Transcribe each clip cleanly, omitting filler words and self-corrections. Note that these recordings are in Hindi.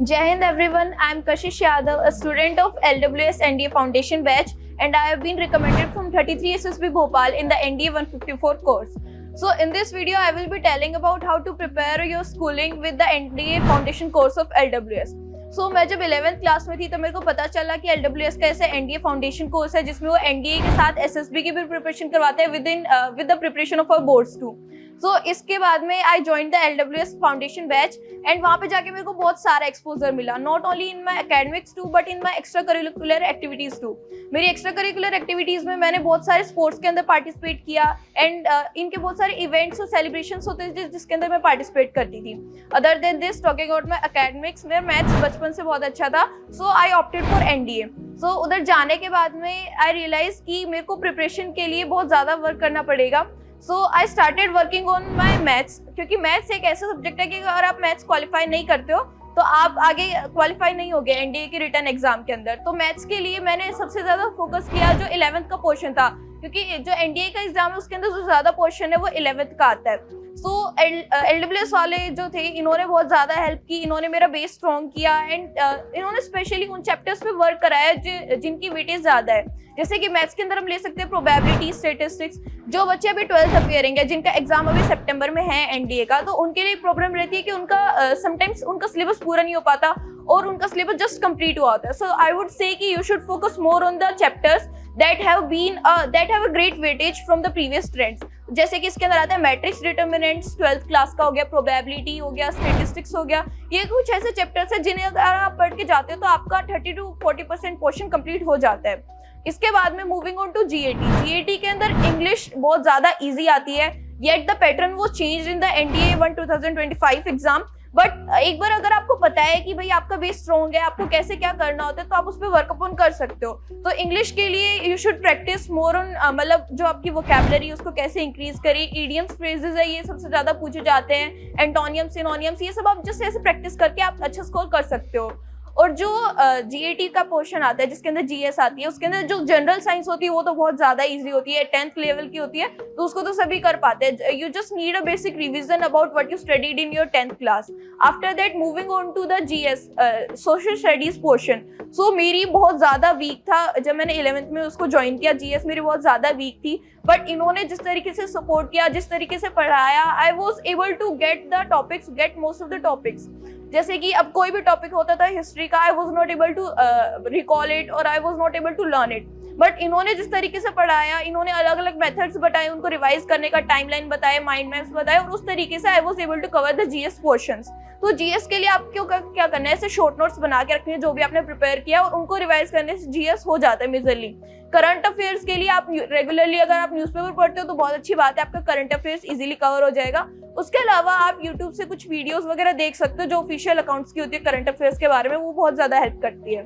Jai Hind everyone, I am Kashish Yadav, a student of LWS NDA Foundation batch, and I have been recommended from 33 SSB Bhopal in the NDA 154 course. So in this video, I will be telling about how to prepare your schooling with the NDA Foundation course of LWS. So मैं जब 11th क्लास में थी तो मेरे को पता चला कि LWS का ऐसे NDA फाउंडेशन कोर्स है जिसमें वो NDA के साथ SSB की भी प्रिपरेशन करवाते हैं with the preparation of our boards too. So इसके बाद में I join the LWS foundation batch and वहाँ पे जाके मेरे को बहुत सारा एक्सपोजर मिला, not only in my academics too but in my extra curricular activities too. मेरी एक्स्ट्रा करिकुलर एक्टिविटीज में मैंने बहुत सारे स्पोर्ट्स के अंदर पार्टिसिपेट किया एंड इनके बहुत सारे इवेंट्स और सेलिब्रेशंस होते थे जिसके अंदर मैं पार्टिसिपेट करती थी. Other than this, talking about my academics, मेरा मैथ्स बचपन से बहुत अच्छा था, सो आई ऑप्टेड फॉर NDA. सो उधर जाने के बाद में आई रियलाइज कि मेरे को प्रिपरेशन के लिए बहुत ज़्यादा वर्क करना पड़ेगा. So I started working on my maths, क्योंकि मैथ्स एक ऐसा सब्जेक्ट है कि अगर आप मैथ्स क्वालिफाई नहीं करते हो तो आप आगे क्वालिफाई नहीं होगे NDA के रिटर्न एग्जाम के अंदर. तो मैथ्स के लिए मैंने सबसे ज़्यादा फोकस किया जो 11th का पोर्शन था, क्योंकि जो NDA का एग्जाम है उसके अंदर जो ज़्यादा पोर्शन है वो 11th का आता है. सो LWS वाले जो थे इन्होंने बहुत ज़्यादा हेल्प की, इन्होंने मेरा बेस स्ट्रॉन्ग किया एंड इन्होंने स्पेशली उन चैप्टर्स पे वर्क कराया जिनकी वेटेज ज़्यादा है. जैसे कि मैथ्स के अंदर हम ले सकते हैं प्रोबेबिलिटी, स्टेटिस्टिक्स. जो बच्चे अभी 12th अपियरिंग है जिनका एग्जाम अभी सितंबर में है NDA का, तो उनके लिए प्रॉब्लम रहती है कि उनका समटाइम्स उनका सिलेबस पूरा नहीं हो पाता और उनका सिलेबस जस्ट कंप्लीट हुआ होता है. सो आई वुड से कि you should focus more on the chapters that have a great weightage from the previous trends. जैसे कि इसके अंदर आता है मैट्रिक्स डिटर्मिनेंट्स 12th क्लास का हो गया, प्रोबेबिलिटी हो गया, स्टेटिस्टिक्स हो गया. ये कुछ ऐसे चैप्टर्स हैं जिन्हें अगर आप पढ़ के जाते हो तो आपका 30 to 40% पोर्शन कंप्लीट हो जाता है. इसके बाद में मूविंग ऑन टू GAT के अंदर इंग्लिश बहुत ज़्यादा ईजी आती है, येट द पैटर्न वो change in the NDA 1 2025 exam. But एक बार अगर आपको पता है कि भाई आपका बेस स्ट्रॉन्ग है, आपको कैसे क्या करना होता है, तो आप उस पर वर्क अपॉन कर सकते हो. तो इंग्लिश के लिए you should practice more on, मतलब जो आपकी वोकैबुलरी उसको कैसे इंक्रीज करें. इडियम्स, फ्रेजेस है, ये सबसे ज़्यादा पूछे जाते हैं. एंटोनियम्स, सिनोनियम्स, ये सब आप जस्ट ऐसे प्रैक्टिस करके आप अच्छा स्कोर कर सकते हो. और जो GAT का पोर्शन आता है जिसके अंदर GS आती है, उसके अंदर जो जनरल साइंस होती है वो तो बहुत ज़्यादा इजी होती है, 10th लेवल की होती है, तो उसको तो सभी कर पाते हैं. You just need a basic revision about what you studied in your 10th class. After that moving on to the GS social studies portion. So मेरी बहुत ज़्यादा वीक था जब मैंने 11th में उसको ज्वाइन किया. GS मेरी बहुत ज़्यादा वीक थी, बट इन्होंने जिस तरीके से सपोर्ट किया, जिस तरीके से पढ़ाया, I was able to get the topics, get most of the topics. जैसे कि अब कोई भी टॉपिक होता था हिस्ट्री का, I was not able to recall it और I was not able to learn it. But इन्होंने जिस तरीके से पढ़ाया, इन्होंने अलग अलग मेथड्स बताए, उनको रिवाइज करने का टाइमलाइन बताए, माइंड मैप्स बताए, और उस तरीके से I was able to cover the GS portions. तो GS के लिए आपको क्या करना है, ऐसे शॉर्ट नोट्स बना के रखने हैं जो भी आपने प्रिपेयर किया, और उनको रिवाइज करने से GS हो जाता है मेजरली. करंट अफेयर्स के लिए आप रेगुलरली अगर आप न्यूज़पेपर पढ़ते हो तो बहुत अच्छी बात है, आपका करंट अफेयर्स इजीली कवर हो जाएगा. उसके अलावा आप यूट्यूब से कुछ वीडियोस वगैरह देख सकते हो जो ऑफिशियल अकाउंट्स की होती है करंट अफेयर्स के बारे में, वो बहुत ज़्यादा हेल्प करती है.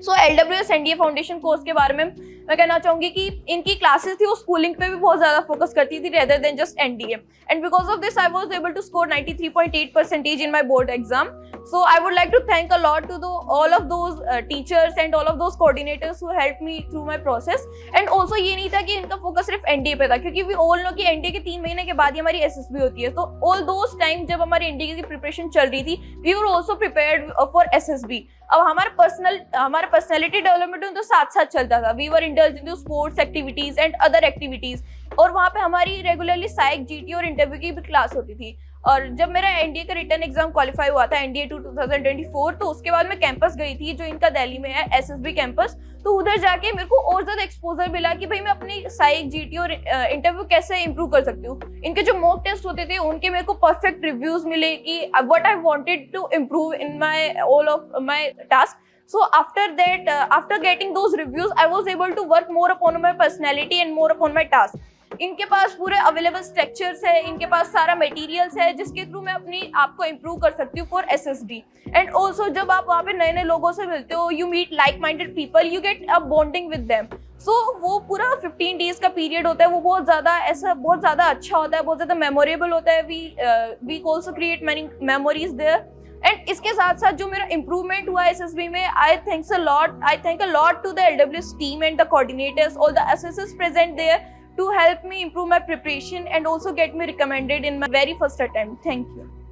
सो LWS NDA फाउंडेशन कोर्स के बारे में मैं कहना चाहूँगी कि इनकी क्लासेस थी वो स्कूलिंग पे भी बहुत ज़्यादा फोकस करती थी rather than just NDA. And because of this I was able to score 93.8% in my board exam. So I would like to thank a lot to all of those teachers and all of those coordinators who helped me through my process. And also ये नहीं था कि इनका फोकस सिर्फ NDA पे था, क्योंकि we all know कि NDA के 3 महीने के बाद ही हमारी SSB होती है. तो all those time जब हमारी NDA की प्रिपरेशन चल रही थी, we were also prepared for SSB. अब हमारा पर्सनैलिटी डेवलपमेंट तो साथ साथ चलता था. We were indulge in sports activities and other activities, और वहाँ पे हमारी रेगुलरली साइक, GT और इंटरव्यू की भी क्लास होती थी. और जब मेरा NDA का रिटर्न एग्जाम क्वालिफाई हुआ था NDA 2024, तो उसके बाद मैं कैंपस गई थी जो इनका दिल्ली में है, SSB कैंपस. तो उधर जाके मेरे को और ज़्यादा एक्सपोजर मिला कि भाई मैं अपनी साइक, GT और इंटरव्यू कैसे इंप्रूव कर सकती हूँ. इनके जो मॉक टेस्ट होते थे उनके मेरे को परफेक्ट रिव्यूज मिले कि what I wanted to improve in my all of my task. So after that, after getting those reviews, I was able to work more upon my personality and more upon my task. इनके पास पूरे अवेलेबल स्ट्रक्चर्स है, इनके पास सारा मटेरियल्स है जिसके थ्रू मैं अपनी आप को इम्प्रूव कर सकती हूँ फॉर SSB. एंड ऑल्सो जब आप वहाँ पे नए नए लोगों से मिलते हो, you meet like minded people, you get a bonding with them. So वो पूरा 15 डेज का पीरियड होता है, वो बहुत ज़्यादा अच्छा होता है, बहुत ज़्यादा मेमोरेबल होता है. We also create many memories there. And इसके साथ साथ जो मेरा इम्प्रूवमेंट हुआ SSB में, I thank a lot to the LWS team and the coordinators, all the assessors present there to help me improve my preparation and also get me recommended in my very first attempt. Thank you.